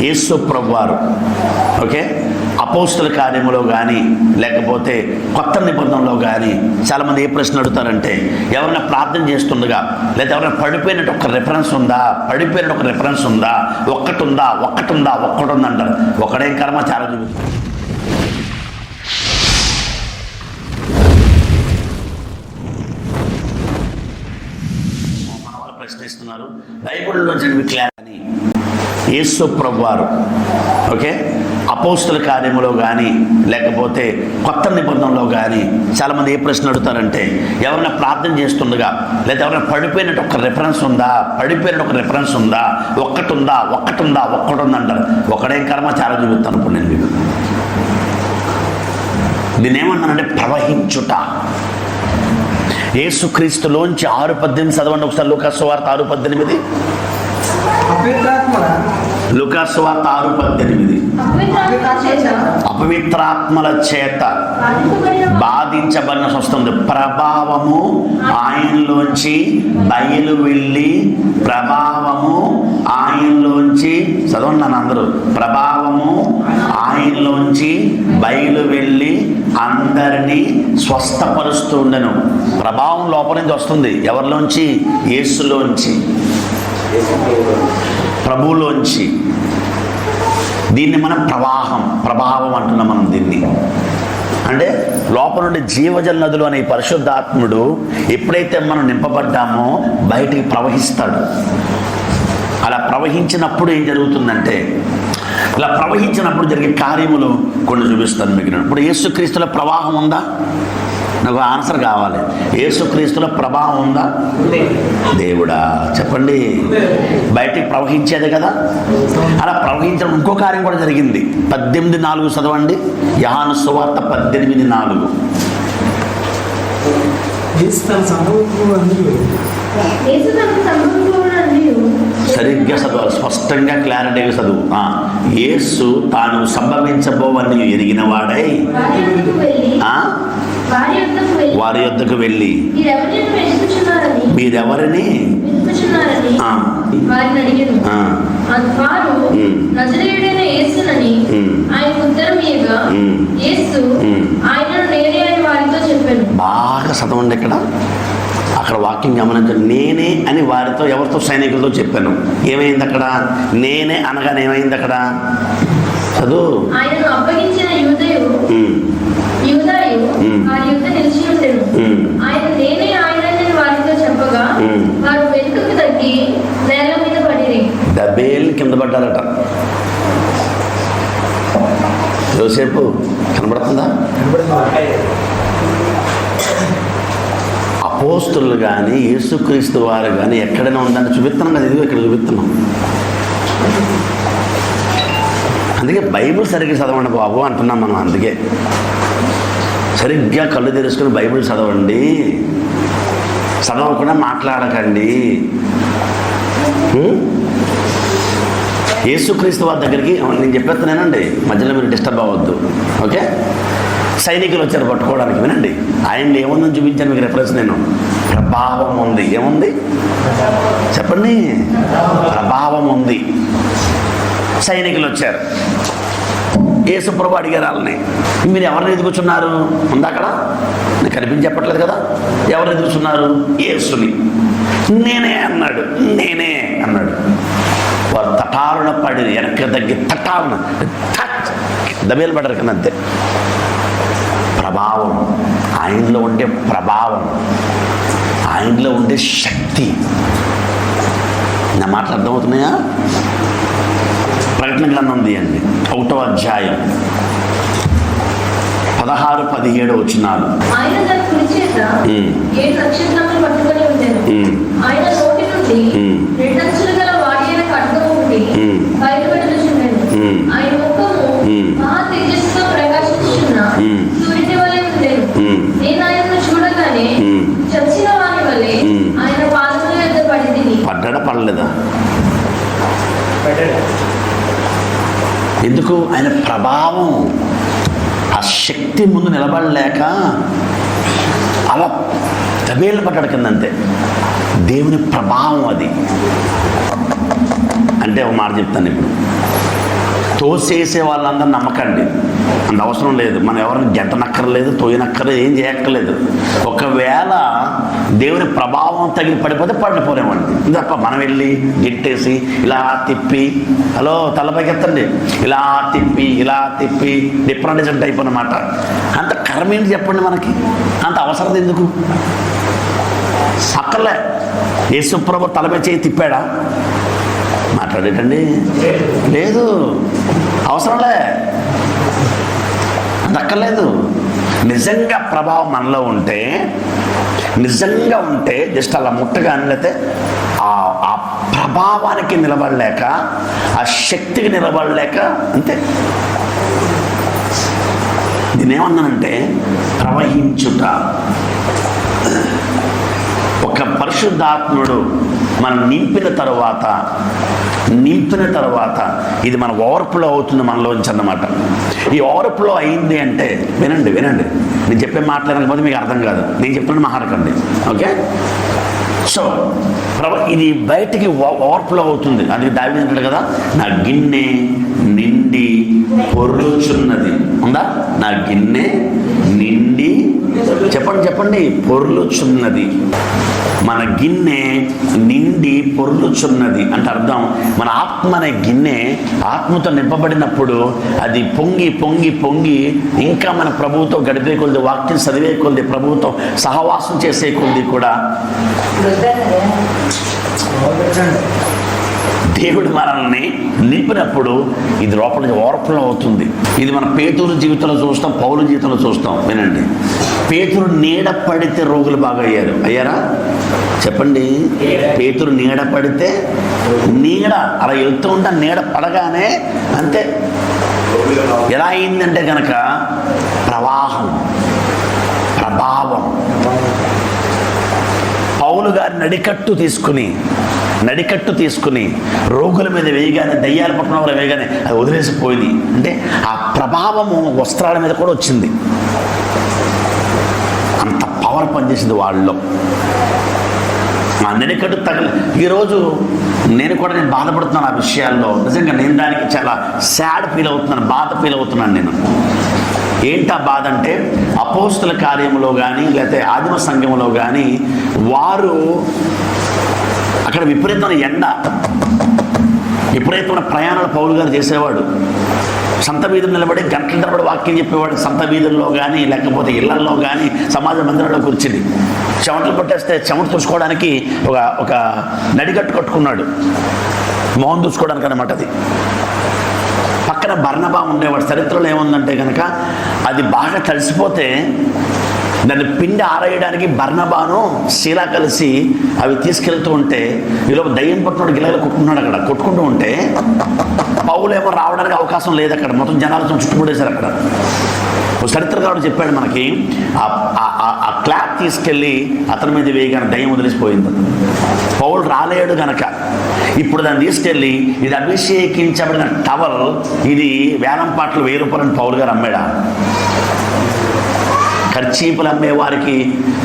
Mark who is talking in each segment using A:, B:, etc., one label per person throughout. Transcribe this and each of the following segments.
A: యేసు ప్రభువారు ఓకే అపోస్తుల కార్యములో కానీ లేకపోతే కొత్త నిబంధనలో కానీ చాలామంది ఏ ప్రశ్న అడుగుతారంటే ఎవరైనా ప్రార్థన చేస్తుండగా లేదా ఎవరైనా పడిపోయినట్టు ఒక రిఫరెన్స్ ఉందా, పడిపోయినట్టు ఒక రిఫరెన్స్ ఉందా, ఒక్కటి ఉందంటారు. ఒకడే కర్మ చాలా చూపిస్తుంది. ప్రశ్నిస్తున్నారు బైబిల్లోంచి క్లారిటీ. యేసు ప్రభువారు ఓకే అపోస్తుల కార్యములో కానీ లేకపోతే కొత్త నిబంధనలో కానీ చాలామంది ఏ ప్రశ్న అడుగుతారంటే ఎవరైనా ప్రార్థన చేస్తుండగా లేదా ఎవరైనా పడిపోయినట్టు ఒక రిఫరెన్స్ ఉందా, ఒక్కటి ఉందంటారు. ఒకడే కర్మ చాలా చూపిస్తాను. ఇప్పుడు నేను మీకు దీన్ని ఏమన్నానంటే ప్రవహించుట. యేసుక్రీస్తులోంచి 6:18 చదవండి ఒకసారి. లూకాసు వార్త 6:18. లూకాసు వార్త 6:18. అపవిత్రాత్మల చేత బాధించబడిన వస్తుంది. ప్రభావము ఆయనలోంచి బయలు వెళ్ళి, చదవండి నన్ను అందరూ. ప్రభావము ఆయనలోంచి బయలు వెళ్ళి అందరినీ స్వస్థపరుస్తూ ఉండెను. ప్రభావం లోపల నుంచి వస్తుంది. ఎవరిలోంచి? యేసులోంచి, ప్రభువులోంచి. దీన్ని మనం ప్రభావం అంటున్నాం. మనం దీన్ని అంటే లోపల నుండి జీవజల నదులు అనే పరిశుద్ధాత్ముడు ఎప్పుడైతే మనం నింపబడ్డామో బయటికి ప్రవహిస్తాడు. అలా ప్రవహించినప్పుడు ఏం జరుగుతుందంటే, ఇలా ప్రవహించినప్పుడు జరిగే కార్యములు కొన్ని చూపిస్తాను మీకు. ఇప్పుడు యేసుక్రీస్తుల ప్రవాహం ఉందా? నాకు ఆన్సర్ కావాలి. యేసుక్రీస్తుల ప్రభావం ఉందా? దేవుడా చెప్పండి. బయటికి ప్రవహించేదే కదా. అలా ప్రవహించడం ఇంకో కార్యం కూడా జరిగింది. 18:4 చదవండి. యోహాను సువార్త 18:4. సరిగ్గా చదవాలి, స్పష్టంగా క్లారిటీగా చదువు. యేసు తాను సంభవించబోవని ఎరిగిన వాడై వారి యొద్దకు వెళ్ళి మీరెవరిని బాగా చదవండి. అక్కడ వాక్యం గమనించండి. నేనే అని వారితో, ఎవరితో? సైనికులతో చెప్పాను. ఏమైంది అక్కడ? నేనే అనగానే ఏమైంది అక్కడ? చదువు. దబేల్ కింద పడ్డారట. యోసేపు కనబడుతుందా? అపోస్తులు కానీ యేసుక్రీస్తు వారు కానీ ఎక్కడైనా ఉందని చూపిస్తున్నాం కదా. ఇదిగో ఇక్కడ చూపిస్తున్నాం. అందుకే బైబిల్ సరిగ్గా చదవండి బాబు అంటున్నాం మనం. అందుకే సరిగ్గా కళ్ళు తెరుచుకుని బైబిల్ చదవండి, చదవకుండా మాట్లాడకండి. యేసుక్రీస్తు వారి దగ్గరికి నేను చెప్పేస్తున్నానండి, మధ్యలో మీరు డిస్టర్బ్ అవ్వద్దు. ఓకే, సైనికులు వచ్చారు పట్టుకోవడానికి. వినండి, ఆయన్ని ఏముందని చూపించాను మీకు రెఫరెన్స్. నేను ప్రభావం ఉంది. ఏముంది చెప్పండి? ప్రభావం ఉంది. సైనికులు వచ్చారు. యేసుప్రభు అడిగారు వాళ్ళని, మీరు ఎవరిని ఎదుగుచున్నారు? ఉందా అక్కడ? నేను కనిపించప్పట్లేదు కదా. ఎవరు ఎదుగుచున్నారు? యేసుని. నేనే అన్నాడు. వారు తటారున పడి వెనక్కి తగ్గి తటారున దబేలు పడ్డారు కింద. అంతే. ప్రభావం, ఆయనలో ఉండే ప్రభావం, ఆయనలో ఉండే శక్తి. నా మాటలు అర్థమవుతున్నాయా? ప్రకటన గ్రంథం తీయండి, 1వ అధ్యాయం 16-17 వచనాలు. పడ్డాడా పడలేదా? ఎందుకు? ఆయన ప్రభావం, ఆ శక్తి ముందు నిలబడలేక అలా దబేళ్ళు పడ్డాడు కిందంతే. దేవుని ప్రభావం అది. అంటే ఒక మాట చెప్తాను ఇప్పుడు. తోసేసే వాళ్ళందరూ నమ్మకండి, అంత అవసరం లేదు. మనం ఎవరిని గెంటనక్కర్లేదు, తోయనక్కర్లేదు, ఏం చేయక్కర్లేదు. ఒకవేళ దేవుని ప్రభావం తగిలి పడిపోతే పడిపోలేమండి. తప్ప మనం వెళ్ళి గిట్టేసి ఇలా తిప్పి, హలో తలపైకి ఎత్తండి, ఇలా తిప్పి డిఫరెంట్ టైప్ అన్నమాట. అంత కర్మ ఏంటి చెప్పండి, మనకి అంత అవసరం ఎందుకు? అక్కర్లే. యేసుప్రభు తలపై చేయి తిప్పాడా? మాట్లాడేటండి లేదు, అవసరంలే, అది అక్కర్లేదు. నిజంగా ప్రభావం మనలో ఉంటే, నిజంగా ఉంటే జస్ట్ అలా ముట్టగా లేకపోతే ఆ ప్రభావానికి నిలబడలేక, ఆ శక్తికి నిలబడలేక అంతే. నేనేమన్నానంటే ప్రవహించుట. ఒక పరిశుద్ధాత్ముడు మనం నింపిన తర్వాత ఇది మన ఓవర్ఫ్లో అవుతుంది మనలోంచి అన్నమాట. ఈ ఓవర్ఫ్లో అయింది అంటే వినండి, నేను చెప్పే మాట్లాడకపోతే మీకు అర్థం కాదు, నేను చెప్పిన మాట్లాడకండి, ఓకే? సో ఇది బయటికి ఓవర్ఫ్లో అవుతుంది. అందుకే దావీదు అంటాడు కదా, నా గిన్నె నిండి పొర్లుచున్నది. ఉందా? నా గిన్నె నిండి, చెప్పండి, పొర్లుచున్నది. మన గిన్నె నిండి పొర్లుచున్నది అంటే అర్థం, మన ఆత్మ అనే గిన్నె ఆత్మతో నింపబడినప్పుడు అది పొంగి ఇంకా మన ప్రభువుతో గడిపే కొద్ది, వాక్యం చదివే కొద్ది, ప్రభువుతో సహవాసం చేసే కొద్ది కూడా దేవుడు మనల్ని నింపినప్పుడు ఇది లోపల నుంచి ఓవర్ఫ్లో అవుతుంది. ఇది మన పేతురు జీవితంలో చూస్తాం, పౌలు జీవితంలో చూస్తాం. వినండి, పేతురు నీడ పడితే రోగులు బాగా అయ్యారా? చెప్పండి. పేతురు నీడ పడితే, నీడ అలా వెళ్తూ ఉంటా, నీడ పడగానే అంతే. ఎలా అయిందంటే కనుక ప్రభావం. పౌలు గారి నడికట్టు తీసుకుని రోగుల మీద వేయగానే, దయ్యాలు పట్టిన వారు వేయగానే అది వదిలేసిపోయింది. అంటే ఆ ప్రభావము వస్త్రాల మీద కూడా వచ్చింది. అంత పవర్ పనిచేసింది వాళ్ళలో. ఆ నడికట్టు ఈరోజు నేను బాధపడుతున్నాను ఆ విషయాల్లో. నిజంగా నేను దానికి చాలా సాడ్ ఫీల్ అవుతున్నాను, బాధ ఫీల్ అవుతున్నాను నేను. ఏంటా బాధ అంటే, అపోస్తుల కార్యంలో కానీ లేకపోతే ఆదిమ సంఘంలో కానీ వారు అక్కడ విపరీతమైన ఎండ, విపరీతమైన ప్రయాణాలు పౌలు గారు చేసేవాడు. సంత వీధులు నిలబడి గంటల తరబడి వాక్యం చెప్పేవాడు. సంత వీధుల్లో కానీ లేకపోతే ఇళ్లల్లో కానీ సమాజ మందిరంలో కూర్చుని చెమటలు కొట్టేస్తే చెమట చూసుకోవడానికి ఒక నడిగట్టు కట్టుకున్నాడు, మొహం చూసుకోవడానికి అన్నమాట. అది పక్కన బర్నబా ఉండేవాడు. చరిత్రలో ఏముందంటే కనుక అది బాగా కలిసిపోతే దాన్ని పిండి ఆరేయడానికి బర్నబాను శీలా కలిసి అవి తీసుకెళ్తూ ఉంటే ఈలోపు దయ్యం పట్టుకున్నాడు, గిలగలు కొట్టుకున్నాడు. అక్కడ కొట్టుకుంటూ ఉంటే పౌలేమో రావడానికి అవకాశం లేదు. అక్కడ మొత్తం జనాలతో చుట్టుముడేశారు. అక్కడ చరిత్రకారుడు చెప్పాడు మనకి, ఆ క్లాత్ తీసుకెళ్ళి అతని మీద వేయగానే దయ్యం వదిలిసిపోయింది. పౌలు రాలేడు గనక ఇప్పుడు దాన్ని తీసుకెళ్ళి, ఇది అభిషేకించబడిన టవల్, ఇది వేలం పాటలు 1000 రూపాయలని పౌలు గారు అమ్మాడా? ఖర్చీపులు అమ్మే వారికి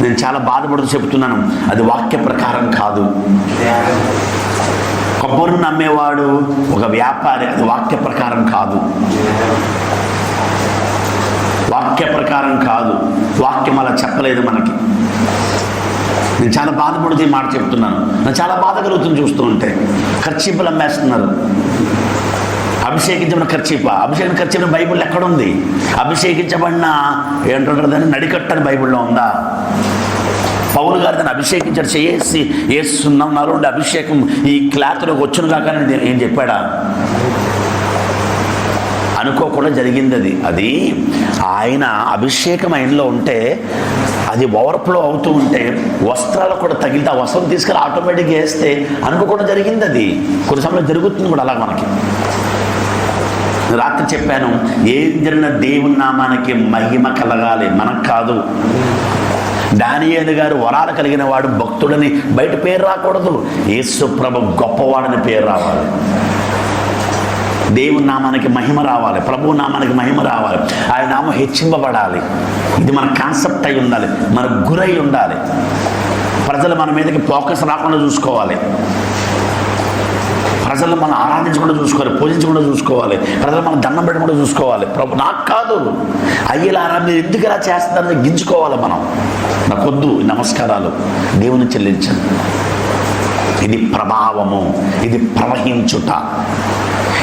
A: నేను చాలా బాధపడుతూ చెబుతున్నాను, అది వాక్య ప్రకారం కాదు. కొబ్బరిని అమ్మేవాడు ఒక వ్యాపారి, అది వాక్య ప్రకారం కాదు. వాక్యం అలా చెప్పలేదు మనకి. నేను చాలా బాధపడుతూ మాట చెప్తున్నాను. నేను చాలా బాధ కలుగుతుంది చూస్తూ ఉంటే. ఖర్చీపులు అమ్మేస్తున్నారు. అభిషేకించబడిన ఖర్చీపు బైబిల్లో ఎక్కడుంది? అభిషేకించబడిన ఏంటంటారు దాన్ని, నడికట్టని బైబిల్లో ఉందా? పౌలు గారు దాన్ని అభిషేకించాడు, చేసి ఏసున్నారు అభిషేకం ఈ క్లాత్లోకి వచ్చును కాక ఏం చెప్పాడా? అనుకోకుండా జరిగింది. అది ఆయన అభిషేకం ఆయనలో ఉంటే అది ఓవర్ఫ్లో అవుతూ ఉంటే వస్త్రాలు కూడా తగిలితే ఆ వస్త్రం తీసుకెళ్ళి ఆటోమేటిక్గా వేస్తే అనుకోకుండా జరిగింది. అది కొన్ని సమయంలో జరుగుతుంది కూడా అలా. మనకి రాత్రి చెప్పాను, ఏం జరిగిన దేవుని నామానికి మహిమ కలగాలి, మనకు కాదు. దానియేలు గారు వరాలు కలిగిన వాడు, భక్తుడని బయట పేరు రాకూడదు. యేసు ప్రభు గొప్పవాడని పేరు రావాలి. దేవుని నామానికి మహిమ రావాలి, ప్రభు నామానికి మహిమ రావాలి, ఆయన నామం హెచ్చింపబడాలి. ఇది మన కాన్సెప్ట్ అయి ఉండాలి, మన గురై ఉండాలి. ప్రజలు మన మీదకి ఫోకస్ రాకుండా చూసుకోవాలి. ప్రజలు మనం ఆరాధించకుండా చూసుకోవాలి, పూజించకుండా చూసుకోవాలి, ప్రజలు మనం దండం పెట్టకుండా చూసుకోవాలి. ప్రభు నాకు కాదు అయ్యేలారా మీరు ఎందుకు ఇలా చేస్తారని గింజుకోవాలి మనం. నాకొద్దు నమస్కారాలు, దేవుని చెల్లించండి. ఇది ప్రభావము, ఇది ప్రవహించుట.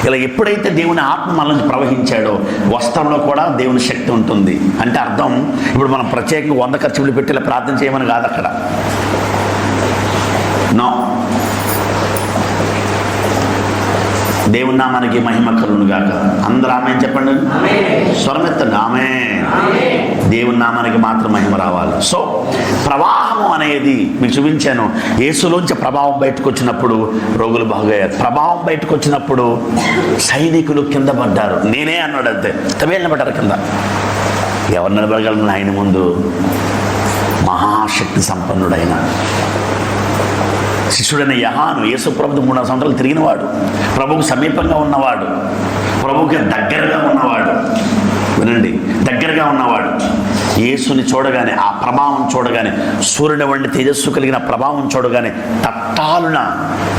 A: ఇలా ఎప్పుడైతే దేవుని ఆత్మ మనల్ని ప్రవహించాడో వస్త్రంలో కూడా దేవుని శక్తి ఉంటుంది. అంటే అర్థం ఇప్పుడు మనం ప్రత్యేకంగా 100 ఖర్చులు పెట్టి ఇలా ప్రార్థన చేయమని కాదు అక్కడ. నో, దేవుని నామానికి మహిమ కలుగును గాక. అందరూ ఆమేన్ చెప్పండి, స్వరమెత్తండి ఆమేన్. దేవుని నామానికి మాత్రం మహిమ రావాలి. సో ప్రవాహము అనేది మీకు చూపించాను. యేసులోంచి ప్రభావం బయటకు వచ్చినప్పుడు రోగులు బాగయ్యారు. ప్రభావం బయటకు వచ్చినప్పుడు సైనికులు కింద పడ్డారు. నేనే అన్నాడు అంతే, తవేళ్ళ పడ్డారు కింద. ఎవరు నిలబడగలను ఆయన ముందు? మహాశక్తి సంపన్నుడైన శిష్యుడైన యోహాను యేసు ప్రభుతో 3 సంవత్సరాలు తిరిగినవాడు, ప్రభువుకు సమీపంగా ఉన్నవాడు, ప్రభువుకి దగ్గరగా ఉన్నవాడు. వినండి, దగ్గరగా ఉన్నవాడు. యేసుని చూడగానే, ఆ ప్రభావం చూడగానే, సూర్యుని వంటి తేజస్సు కలిగిన ప్రభావం చూడగానే తట్టాలున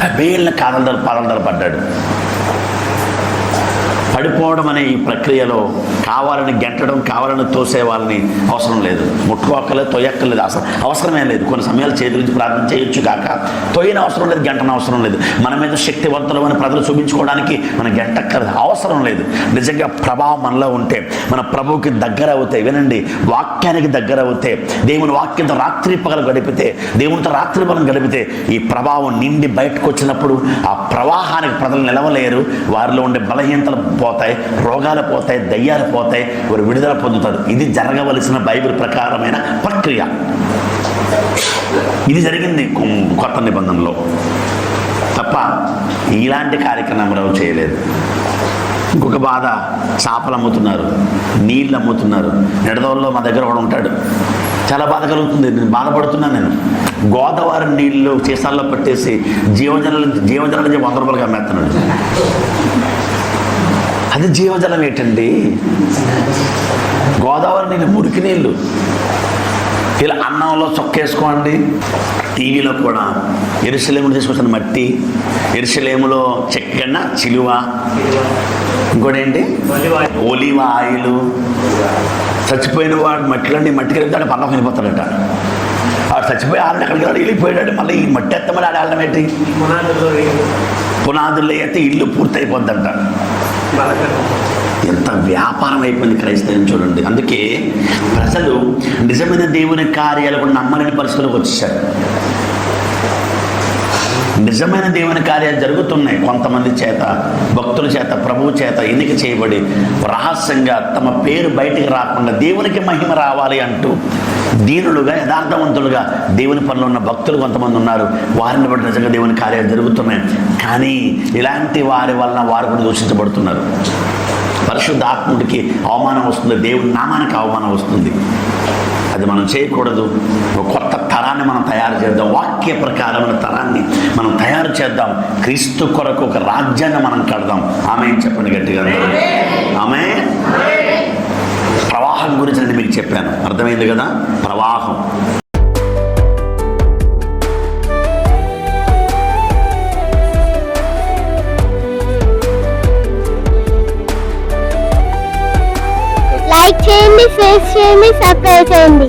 A: తబేళ్ళ పాదలు పడ్డాడు. పడిపోవడం అనే ఈ ప్రక్రియలో కావాలని గెంటడం, కావాలని తోసే వాళ్ళని అవసరం లేదు. ముట్టుకోక్కర్లేదు, తొయ్యక్కర్లేదు, అవసరమే లేదు. కొన్ని సమయాలు చేతి నుంచి ప్రార్థన చేయొచ్చు కాక తొయ్యన అవసరం లేదు, గంటన అవసరం లేదు. మన మీద శక్తివంతులు అని ప్రజలు చూపించుకోవడానికి మనం గంటక్కర్లేదు, అవసరం లేదు. నిజంగా ప్రభావం మనలో ఉంటే, మన ప్రభువుకి దగ్గర అవుతాయి. వినండి, వాక్యానికి దగ్గర అవుతే, దేవుని వాక్యంతో రాత్రి పగలు గడిపితే, దేవునితో రాత్రి పగలు గడిపితే, ఈ ప్రభావం నిండి బయటకు వచ్చినప్పుడు ఆ ప్రవాహానికి ప్రజలు నిలవలేరు. వారిలో ఉండే బలహీనతలు పోతాయి, రోగాలు పోతాయి, దయ్యాలు పోతాయి, వారు విడుదల పొందుతారు. ఇది జరగవలసిన బైబిల్ ప్రకారమైన ప్రక్రియ. ఇది జరిగింది కొత్త నిబంధనలో తప్ప ఇలాంటి కార్యక్రమం ఎవరు చేయలేదు. ఇంకొక బాధ, చేపలు అమ్ముతున్నారు, నీళ్ళు అమ్ముతున్నారు. నిడదవల్లో మా దగ్గర ఒకడు ఉంటాడు, చాలా బాధ కలుగుతుంది. నేను బాధపడుతున్నాను. నేను గోదావరి నీళ్ళు సీసాల్లో పట్టేసి జీవజల నుంచి 100 రూపాయలుగా అమ్మేస్తున్నాడు. అది జీవజలం ఏంటండి? గోదావరి నీళ్ళు మురికి నీళ్ళు. ఇలా అన్నంలో చొక్కేసుకోండి. టీవీలో కూడా యెరూషలేములో తీసుకొచ్చిన మట్టి, యెరూషలేములో చెక్కన్న చిలువ, ఇంకోటి ఏంటి ఒలివ ఆయిల్. చచ్చిపోయిన వాడు మట్టిలోండి మట్టి కలిపితే పల్లకి వెళ్ళిపోతాడట. వాడు చచ్చిపోయి ఆడని ఎక్కడికి వెళ్ళిపోయాడు. మళ్ళీ ఈ మట్టి ఎత్తమని ఆడడం ఏంటి? పునాదుల్లో అయితే ఇల్లు పూర్తయిపోద్దంట. ఎంత వ్యాపారం అయిపోయింది క్రైస్తవం చూడండి. అందుకే ప్రజలు నిజమైన దేవుని కార్యాలు కూడా నమ్మలేని పరిస్థితులకు వచ్చేసారు. నిజమైన దేవుని కార్యాలు జరుగుతున్నాయి. కొంతమంది చేత, భక్తుల చేత, ప్రభువు చేత ఎన్నిక చేయబడి రహస్యంగా తమ పేరు బయటికి రాకుండా దేవునికి మహిమ రావాలి అంటూ దీనులుగా, యథార్థవంతులుగా దేవుని పనిలో ఉన్న భక్తులు కొంతమంది ఉన్నారు. వారిని బట్టి నిజంగా దేవుని కార్యాలు జరుగుతున్నాయి. కానీ ఇలాంటి వారి వలన వారు కూడా దూషించబడుతున్నారు. పరిశుద్ధాత్ముడికి అవమానం వస్తుంది, దేవుని నామానికి అవమానం వస్తుంది. అది మనం చేయకూడదు. ఒక కొత్త తరాన్ని మనం తయారు చేద్దాం. వాక్య ప్రకారమైన తరాన్ని మనం తయారు చేద్దాం. క్రీస్తు కొరకు ఒక రాజ్యాన్ని మనం కడదాం. ఆమేన్ చెప్పండి గట్టిగా. ఆమేన్. ప్రవాహం గురించి నేను మీకు చెప్పాను, అర్థమైంది కదా? ప్రవాహం.
B: లైక్ చేయండి, షేర్ చేయండి, సబ్స్క్రైబ్ చేయండి.